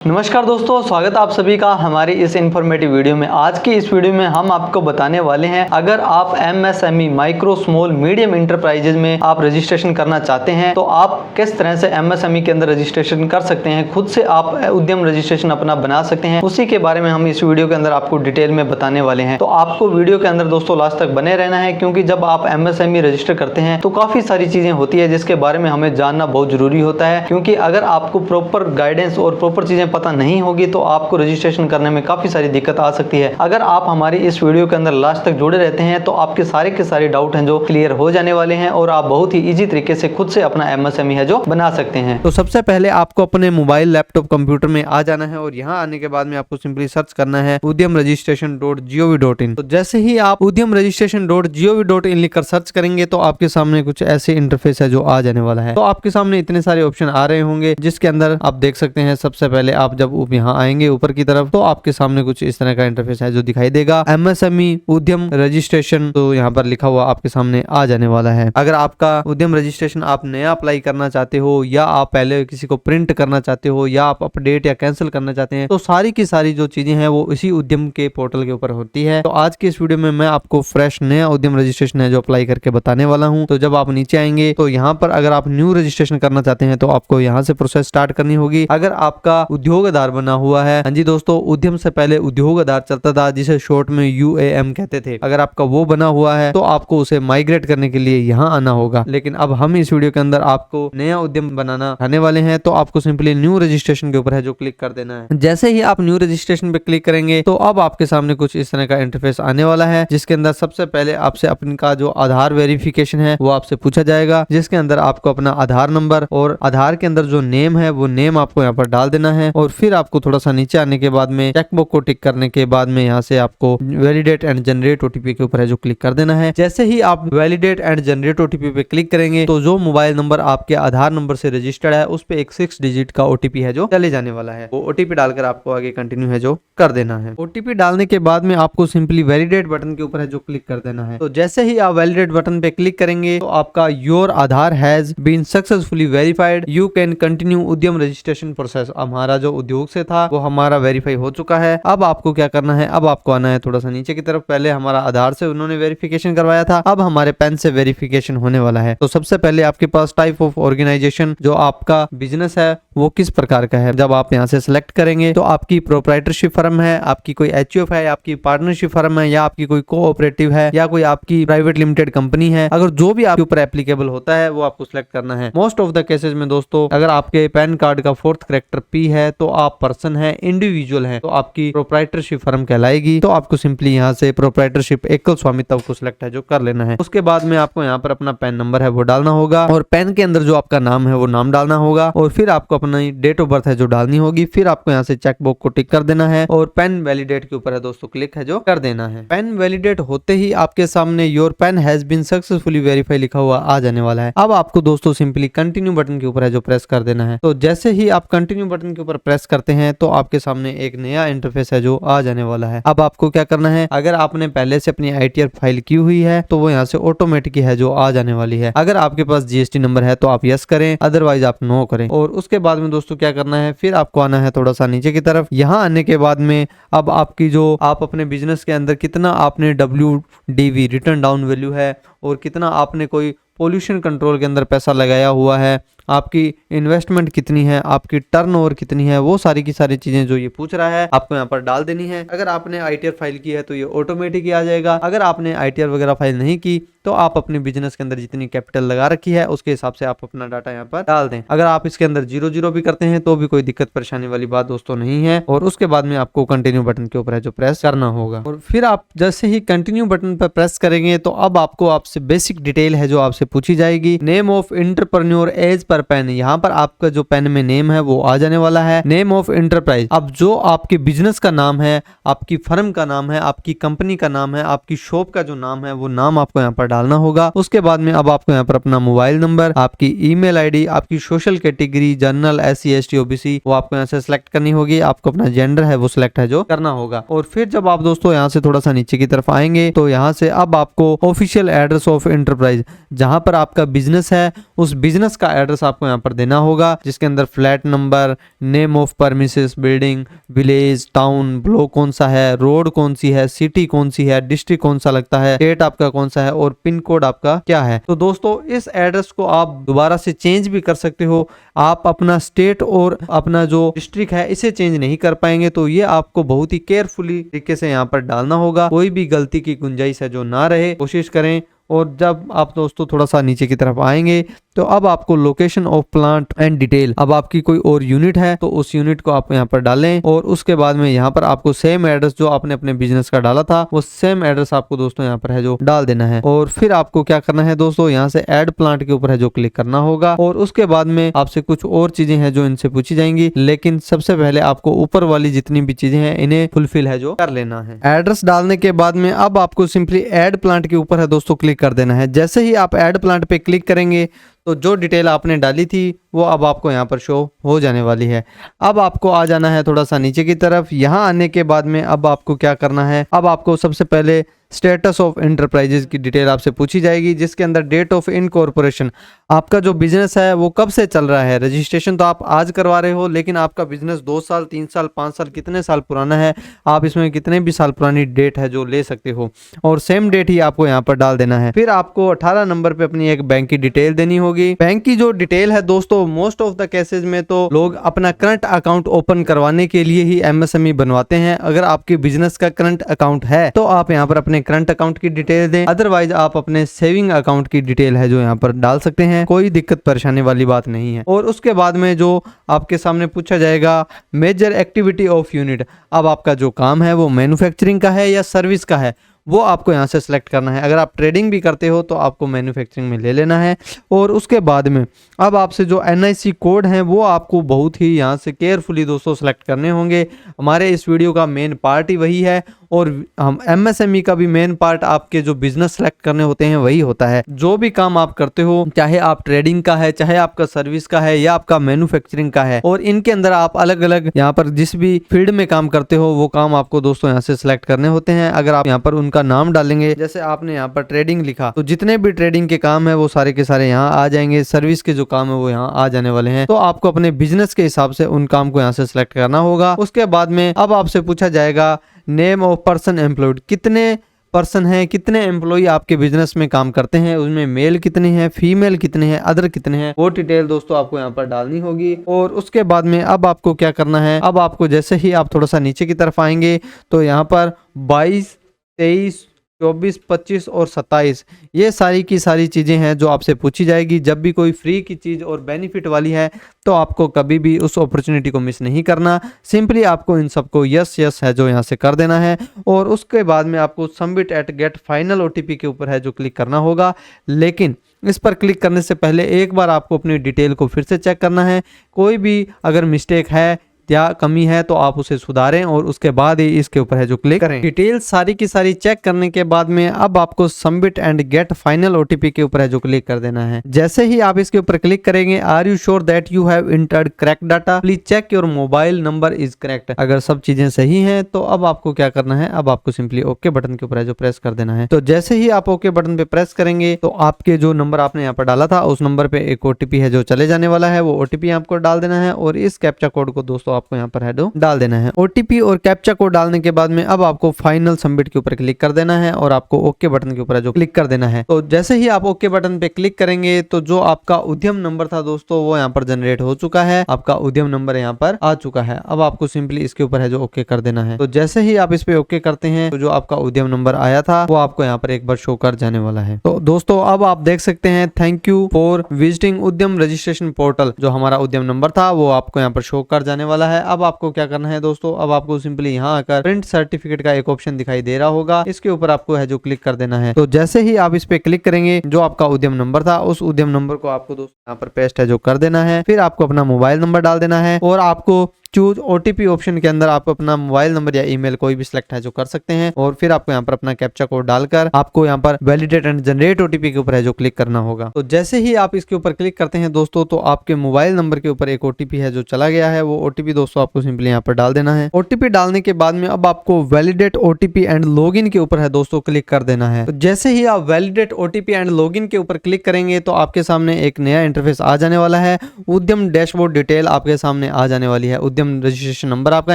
नमस्कार दोस्तों, स्वागत है आप सभी का हमारी इस इन्फॉर्मेटिव वीडियो में। आज की इस वीडियो में हम आपको बताने वाले हैं, अगर आप MSME micro small medium enterprises में आप रजिस्ट्रेशन करना चाहते हैं तो आप किस तरह से एमएसएमई के अंदर रजिस्ट्रेशन कर सकते हैं, खुद से आप उद्यम रजिस्ट्रेशन अपना बना सकते हैं। उसी के बारे में हम इस वीडियो के अंदर आपको डिटेल में बताने वाले हैं। तो आपको वीडियो के अंदर दोस्तों लास्ट तक बने रहना है, क्योंकि जब आप एमएसएमई रजिस्टर करते हैं तो काफी सारी चीजें होती है जिसके बारे में हमें जानना बहुत जरूरी होता है। क्योंकि अगर आपको प्रॉपर गाइडेंस और प्रॉपर चीजें पता नहीं होगी तो आपको रजिस्ट्रेशन करने में काफी सारी दिक्कत आ सकती है। अगर आप हमारी इस वीडियो के अंदर लास्ट तक जुड़े रहते हैं तो आपके सारे के सारे डाउट हैं जो क्लियर हो जाने वाले हैं और आप बहुत ही इजी तरीके से खुद से अपना एमएसएमई है जो बना सकते हैं। तो सबसे पहले आपको अपने मोबाइल लैपटॉप कंप्यूटर में आ जाना है और यहाँ आने के बाद में आपको सिंपली सर्च करना है udyamregistration.gov.in। तो जैसे ही आप udyamregistration.gov.in लिखकर सर्च करेंगे तो आपके सामने कुछ ऐसे इंटरफेस है जो आ जाने वाला है। तो आपके सामने इतने सारे ऑप्शन आ रहे होंगे जिसके अंदर आप देख सकते हैं। सबसे पहले आप जब यहाँ आएंगे ऊपर की तरफ तो आपके सामने कुछ इस तरह का इंटरफेस है जो दिखाई देगा, एमएसएमई उद्यम रजिस्ट्रेशन। तो यहाँ पर लिखा हुआ आपके सामने आ जाने वाला है। अगर आपका उद्यम रजिस्ट्रेशन आप नया अप्लाई करना चाहते हो या आप पहले किसी को प्रिंट करना चाहते हो या आप अपडेट या कैंसिल करना चाहते हैं तो सारी की सारी जो चीजें हैं वो इसी उद्यम के पोर्टल के ऊपर होती है। तो आज के इस वीडियो में मैं आपको फ्रेश नया उद्यम रजिस्ट्रेशन है जो अप्लाई करके बताने वाला हूँ। तो जब आप नीचे आएंगे तो यहाँ पर अगर आप न्यू रजिस्ट्रेशन करना चाहते हैं तो आपको यहाँ से प्रोसेस स्टार्ट करनी होगी। अगर आपका उद्योग आधार बना हुआ है, हाँ जी दोस्तों, उद्यम से पहले उद्योग आधार चलता था जिसे शॉर्ट में UAM कहते थे। अगर आपका वो बना हुआ है तो आपको उसे माइग्रेट करने के लिए यहाँ आना होगा। लेकिन अब हम इस वीडियो के अंदर आपको नया उद्यम बनाना आने वाले हैं। तो आपको सिंपली न्यू रजिस्ट्रेशन के ऊपर है जो क्लिक कर देना है। जैसे ही आप न्यू रजिस्ट्रेशन पे क्लिक करेंगे तो अब आपके सामने कुछ इस तरह का इंटरफेस आने वाला है, जिसके अंदर सबसे पहले आपसे अपने का जो आधार वेरिफिकेशन है वो आपसे पूछा जाएगा, जिसके अंदर आपको अपना आधार नंबर और आधार के अंदर जो नेम है वो नेम आपको यहाँ पर डाल देना है। और फिर आपको थोड़ा सा नीचे आने के बाद में चेकबॉक्स को टिक करने के बाद में यहाँ से आपको वैलिडेट एंड जनरेट ओटीपी के ऊपर है जो क्लिक कर देना है। जैसे ही आप वैलिडेट एंड जनरेट ओटीपी पे क्लिक करेंगे तो जो मोबाइल नंबर आपके आधार नंबर से रजिस्टर्ड है उस पे एक 6 डिजिट का ओटीपी है जो चले जाने वाला है। वो ओटीपी डालकर आपको आगे कंटिन्यू है जो कर देना है। ओटीपी डालने के बाद में आपको सिंपली वैलिडेट बटन के ऊपर है जो क्लिक कर देना है। तो जैसे ही आप वैलिडेट बटन पे क्लिक करेंगे तो आपका your Aadhaar has been successfully verified, you can continue Udyam registration process. हमारा जो उद्योग से था वो हमारा वेरीफाई हो चुका है। अब आपको क्या करना है, अब आपको आना है थोड़ा सा नीचे की तरफ। पहले हमारा आधार से उन्होंने वेरिफिकेशन करवाया था, अब हमारे पेन से वेरिफिकेशन होने वाला है। तो सबसे पहले आपके पास टाइप ऑफ ऑर्गेनाइजेशन, जो आपका बिजनेस है वो किस प्रकार का है, जब आप यहाँ से सिलेक्ट करेंगे तो आपकी प्रोप्राइटरशिप फर्म है, आपकी कोई HUF है, आपकी पार्टनरशिप फर्म है, या आपकी कोई कोऑपरेटिव है, या कोई आपकी प्राइवेट लिमिटेड कंपनी है। अगर जो भी आपके ऊपर एप्लीकेबल होता है वो आपको सिलेक्ट करना है। मोस्ट ऑफ द केसेस में दोस्तों अगर आपके पैन कार्ड का 4th कैरेक्टर P है तो आप पर्सन है, इंडिविजुअल है, तो आपकी प्रोप्राइटरशिप फर्म कहलाएगी। तो आपको सिंपली यहाँ से प्रोप्राइटरशिप एकल स्वामित्व को सिलेक्ट है जो कर लेना है। उसके बाद में आपको यहाँ पर अपना पैन नंबर है वो डालना होगा और पैन के अंदर जो आपका नाम है वो नाम डालना होगा और फिर आपको अपनी डेट ऑफ बर्थ है जो डालनी होगी। फिर आपको यहाँ से चेकबॉक्स को टिक कर देना है और पेन वैलिडेट के ऊपर है दोस्तों क्लिक है जो कर देना है। पेन वैलिडेट होते ही आपके सामने your PAN has been successfully verify लिखा हुआ आ जाने वाला है। अब आपको दोस्तों सिंपली कंटिन्यू बटन के ऊपर है जो प्रेस कर देना है। तो जैसे ही आप कंटिन्यू बटन के ऊपर प्रेस करते हैं तो आपके सामने एक नया इंटरफेस है जो आ जाने वाला है। अब आपको क्या करना है, अगर आपने पहले से अपनी ITR फाइल की हुई है तो वो यहाँ से ऑटोमेटिक है जो आ जाने वाली है। अगर आपके पास GST नंबर है तो आप यस करें, अदरवाइज आप नो करें। और उसके बाद में दोस्तों क्या करना है, फिर आपको आना है थोड़ा सा नीचे की तरफ। यहाँ आने के बाद में अब आपकी जो आप अपने बिजनेस के अंदर कितना आपने WDV रिटर्न डाउन वैल्यू है और कितना आपने कोई पोल्यूशन कंट्रोल के अंदर पैसा लगाया हुआ है, आपकी इन्वेस्टमेंट कितनी है, आपकी टर्नओवर कितनी है, वो सारी की सारी चीजें जो ये पूछ रहा है आपको यहाँ पर डाल देनी है। अगर आपने ITR फाइल की है तो ये ऑटोमेटिक ही आ जाएगा। अगर आपने ITR वगैरह फाइल नहीं की तो आप अपने बिजनेस के अंदर जितनी कैपिटल लगा रखी है उसके हिसाब से आप अपना डाटा यहाँ पर डाल दें। अगर आप इसके अंदर 0 भी करते हैं तो भी कोई दिक्कत परेशानी वाली बात दोस्तों नहीं है। और उसके बाद में आपको कंटिन्यू बटन के ऊपर है जो प्रेस करना होगा और फिर आप जैसे ही कंटिन्यू बटन पर प्रेस करेंगे तो अब आपको आपसे बेसिक डिटेल है जो आपसे पूछी जाएगी। Name of entrepreneur as per PAN, यहाँ पर आपका जो पेन में नेम है वो आ जाने वाला है। नेम ऑफ एंटरप्राइज, अब जो आपके बिजनेस का नाम है, आपकी फर्म का नाम है, आपकी कंपनी का नाम है, आपकी शॉप का जो नाम है वो नाम आपको यहाँ पर डालना होगा। उसके बाद में अब आपको यहाँ पर अपना मोबाइल नंबर, आपकी ईमेल आईडी, आपकी social category general, SC ST OBC वो आपको यहाँ से सिलेक्ट करनी होगी। आपको अपना जेंडर है वो सिलेक्ट है जो करना होगा। और फिर जब आप दोस्तों यहाँ से थोड़ा सा नीचे की तरफ आएंगे तो यहाँ से अब आपको ऑफिशियल एड्रेस ऑफ एंटरप्राइज, जहां पर आपका बिजनेस है उस बिजनेस का एड्रेस आपको यहाँ पर देना होगा, जिसके अंदर flat number, name of premises, building, village, town, block कौन सा है, रोड कौन सी है, सिटी कौन सी है, डिस्ट्रिक्ट कौन सा लगता है, स्टेट आपका कौन सा है और पिन कोड आपका क्या है। तो दोस्तों इस एड्रेस को आप दोबारा से चेंज भी कर सकते हो। आप अपना स्टेट और अपना जो डिस्ट्रिक्ट है इसे चेंज नहीं कर पाएंगे, तो ये आपको बहुत ही केयरफुली तरीके से यहाँ पर डालना होगा। कोई भी गलती की गुंजाइश है जो ना रहे, कोशिश करें। और जब आप दोस्तों थोड़ा सा नीचे की तरफ आएंगे तो अब आपको location of plant and detail, अब आपकी कोई और यूनिट है तो उस यूनिट को आप यहाँ पर डालें। और उसके बाद में यहाँ पर आपको सेम एड्रेस जो आपने अपने बिजनेस का डाला था वो सेम एड्रेस आपको दोस्तों यहाँ पर है जो डाल देना है। और फिर आपको क्या करना है दोस्तों, यहाँ से ऐड प्लांट के ऊपर है जो क्लिक करना होगा। और उसके बाद में आपसे कुछ और चीजें हैं जो इनसे पूछी जाएंगी, लेकिन सबसे पहले आपको ऊपर वाली जितनी भी चीजें हैं इन्हें फुलफिल है जो कर लेना है। एड्रेस डालने के बाद में अब आपको सिंपली ऐड प्लांट के ऊपर है दोस्तों क्लिक कर देना है। जैसे ही आप ऐड प्लांट पे क्लिक करेंगे तो जो डिटेल आपने डाली थी वो अब आपको यहाँ पर शो हो जाने वाली है। अब आपको आ जाना है थोड़ा सा नीचे की तरफ। यहाँ आने के बाद में अब आपको क्या करना है, अब आपको सबसे पहले स्टेटस ऑफ एंटरप्राइजेज की डिटेल आपसे पूछी जाएगी, जिसके अंदर डेट ऑफ इनकॉर्पोरेशन, आपका जो बिजनेस है वो कब से चल रहा है। रजिस्ट्रेशन तो आप आज करवा रहे हो, लेकिन आपका बिजनेस 2 साल 3 साल 5 साल कितने साल पुराना है, आप इसमें कितने भी साल पुरानी डेट है जो ले सकते हो और सेम डेट ही आपको यहाँ पर डाल देना है। फिर आपको 18 नंबर पे अपनी एक बैंक की डिटेल देनी होगी। बैंक की जो डिटेल है दोस्तों मोस्ट ऑफ द केसेस में तो लोग अपना करंट अकाउंट ओपन करवाने के लिए ही MSME बनवाते हैं। अगर आपके बिजनेस का करंट अकाउंट है तो आप यहाँ पर अपने करंट अकाउंट की डिटेल दें, अदरवाइज आप अपने सेविंग अकाउंट की डिटेल है जो यहाँ पर डाल सकते हैं। कोई दिक्कत परेशानी वाली बात नहीं है। और उसके बाद में जो आपके सामने पूछा जाएगा मेजर एक्टिविटी ऑफ यूनिट, अब आपका जो काम है वो मैन्युफैक्चरिंग का है या सर्विस का है वो आपको यहाँ से सिलेक्ट करना है। अगर आप ट्रेडिंग भी करते हो तो आपको मैन्युफैक्चरिंग में ले लेना है। और उसके बाद में अब आपसे जो NIC कोड हैं वो आपको बहुत ही यहाँ से केयरफुली दोस्तों सेलेक्ट करने होंगे। हमारे इस वीडियो का मेन पार्ट ही वही है और हम MSME का भी मेन पार्ट आपके जो बिजनेस सेलेक्ट करने होते हैं वही होता है। जो भी काम आप करते हो, चाहे आप ट्रेडिंग का है, चाहे आपका सर्विस का है या आपका मैन्युफैक्चरिंग का है, और इनके अंदर आप अलग अलग यहाँ पर जिस भी फील्ड में काम करते हो वो काम आपको दोस्तों यहाँ से सिलेक्ट करने होते हैं। अगर आप यहाँ पर उनका नाम डालेंगे, जैसे आपने यहाँ पर ट्रेडिंग लिखा तो जितने भी ट्रेडिंग के काम है वो सारे के सारे यहाँ आ जाएंगे। सर्विस के जो काम है वो यहाँ आ जाने वाले हैं। तो आपको अपने बिजनेस के हिसाब से उन काम को यहाँ से सिलेक्ट करना होगा। उसके बाद में अब आपसे पूछा जाएगा नेम ऑफ पर्सन एम्प्लॉयड, कितने पर्सन हैं, कितने एम्प्लॉय आपके बिजनेस में काम करते हैं, उसमें मेल कितने हैं, फीमेल कितने हैं, अदर कितने हैं, वो डिटेल दोस्तों आपको यहाँ पर डालनी होगी। और उसके बाद में अब आपको क्या करना है, अब आपको जैसे ही आप थोड़ा सा नीचे की तरफ आएंगे तो यहाँ पर 22, 23, 24, 25 और 27 ये सारी की सारी चीज़ें हैं जो आपसे पूछी जाएगी। जब भी कोई फ्री की चीज़ और बेनिफिट वाली है तो आपको कभी भी उस अपॉर्चुनिटी को मिस नहीं करना। सिंपली आपको इन सबको यस यस है जो यहाँ से कर देना है। और उसके बाद में आपको submit at get final OTP के ऊपर है जो क्लिक करना होगा। लेकिन इस पर क्लिक करने से पहले एक बार आपको अपनी डिटेल को फिर से चेक करना है। कोई भी अगर मिस्टेक है या कमी है तो आप उसे सुधारें और उसके बाद ही इसके ऊपर है जो क्लिक करें। डिटेल सारी की सारी चेक करने के बाद में अब आपको submit and get final OTP के ऊपर है जो क्लिक कर देना है। जैसे ही आप इसके ऊपर क्लिक करेंगे, are you sure that you have entered correct data, please check your mobile number is correct. अगर सब चीजें सही हैं तो अब आपको क्या करना है, अब आपको सिंपली ओके बटन के ऊपर है जो प्रेस कर देना है। तो जैसे ही आप ओके बटन पे प्रेस करेंगे तो आपके जो नंबर आपने यहाँ पर डाला था उस नंबर पे एक OTP है जो चले जाने वाला है, वो OTP आपको डाल देना है और इस कैप्चा कोड को दोस्तों आपको यहाँ पर है डाल देना है। OTP और कैप्चा कोड डालने के बाद में अब आपको फाइनल सबमिट के ऊपर क्लिक कर देना है और आपको ओके बटन के ऊपर जो क्लिक कर देना है। तो जैसे ही आप ओके बटन पे क्लिक करेंगे तो जो आपका उद्यम नंबर था दोस्तों वो यहाँ पर जनरेट हो चुका है। आपका उद्यम नंबर यहाँ पर आ चुका है। अब आपको सिंपली इसके ऊपर है जो ओके कर देना है। तो जैसे ही आप इस पे ओके करते हैं तो जो आपका उद्यम नंबर आया था वो आपको यहाँ पर एक बार शो कर जाने वाला है। तो दोस्तों अब आप देख सकते हैं थैंक यू फॉर विजिटिंग उद्यम रजिस्ट्रेशन पोर्टल, जो हमारा उद्यम नंबर था वो आपको यहाँ पर शो कर जाने वाला है। अब आपको क्या करना है दोस्तों, अब आपको सिंपली यहाँ आकर प्रिंट सर्टिफिकेट का एक ऑप्शन दिखाई दे रहा होगा, इसके ऊपर आपको है जो क्लिक कर देना है। तो जैसे ही आप इस पे क्लिक करेंगे जो आपका उद्यम नंबर था उस उद्यम नंबर को आपको दोस्तों यहाँ पर पेस्ट है जो कर देना है। फिर आपको अपना मोबाइल नंबर डाल देना है और आपको चूज ओटीपी ऑप्शन के अंदर आप अपना मोबाइल नंबर या ईमेल कोई भी सिलेक्ट है जो कर सकते हैं और फिर आपको यहाँ पर अपना कैप्चा कोड डालकर आपको यहाँ पर वैलिडेट एंड जनरेट ओटीपी के ऊपर है जो क्लिक करना होगा। तो जैसे ही आप इसके ऊपर क्लिक करते हैं दोस्तों, तो आपके मोबाइल नंबर के ऊपर एक ओटीपी है जो चला गया है। वो ओटीपी दोस्तों आपको सिंपली यहाँ पर डाल देना है। ओटीपी डालने के बाद में अब आपको वैलिडेट ओटीपी एंड लॉगिन के ऊपर है दोस्तों क्लिक कर देना है। तो जैसे ही आप वैलिडेट ओटीपी एंड लॉगिन के ऊपर क्लिक करेंगे तो आपके सामने एक नया इंटरफेस आ जाने वाला है। उद्यम डैशबोर्ड डिटेल आपके सामने आ जाने वाली है। उद्यम रजिस्ट्रेशन नंबर आपका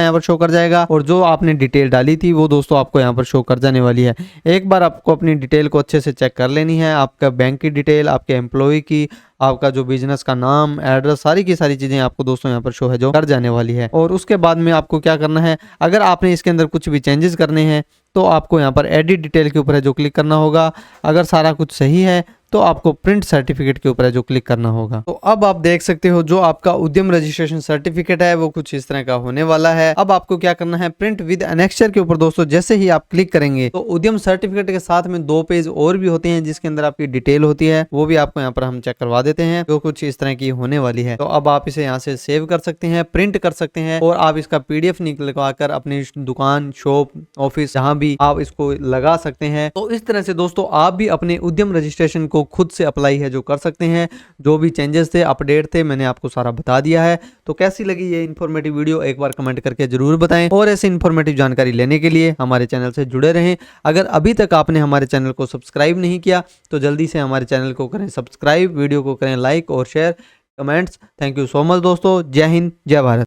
यहाँ पर शो कर जाएगा और जो आपने डिटेल डाली थी वो दोस्तों आपको यहाँ पर शो कर जाने वाली है। एक बार आपको अपनी डिटेल को अच्छे से चेक कर लेनी है। आपका बैंक की डिटेल, आपके एम्प्लॉय की, आपका जो बिजनेस का नाम, एड्रेस, सारी की सारी चीजें आपको दोस्तों यहाँ पर शो है जो कर जाने वाली है। और उसके बाद में आपको क्या करना है, अगर आपने इसके अंदर कुछ भी चेंजेस करने हैं तो आपको यहाँ पर एडिट डिटेल के ऊपर है जो क्लिक करना होगा। अगर सारा कुछ सही है तो आपको प्रिंट सर्टिफिकेट के ऊपर है जो क्लिक करना होगा। तो अब आप देख सकते हो जो आपका उद्यम रजिस्ट्रेशन सर्टिफिकेट है वो कुछ इस तरह का होने वाला है। अब आपको क्या करना है, प्रिंट विद एनेक्चर के ऊपर दोस्तों जैसे ही आप क्लिक करेंगे तो उद्यम सर्टिफिकेट के साथ में 2 पेज और भी होते हैं जिसके अंदर आपकी डिटेल होती है, वो भी आपको यहाँ पर हम चेक करवा देते हैं, जो कुछ इस तरह की होने वाली है। तो अब आप इसे यहाँ से सेव कर सकते हैं, प्रिंट कर सकते हैं और आप इसका PDF निकलवा कर अपनी दुकान, शॉप, ऑफिस जहां भी आप इसको लगा सकते हैं। तो इस तरह से दोस्तों आप भी अपने उद्यम रजिस्ट्रेशन को खुद से अप्लाई है जो कर सकते हैं। जो भी चेंजेस थे, अपडेट थे, मैंने आपको सारा बता दिया है। तो कैसी लगी ये इन्फॉर्मेटिव वीडियो एक बार कमेंट करके जरूर बताएं और ऐसी इन्फॉर्मेटिव जानकारी लेने के लिए हमारे चैनल से जुड़े रहें। अगर अभी तक आपने हमारे चैनल को सब्सक्राइब नहीं किया तो जल्दी से हमारे चैनल को करें सब्सक्राइब, वीडियो को करें लाइक और share, comments. Thank you so much दोस्तों। जय हिंद, जय भारत।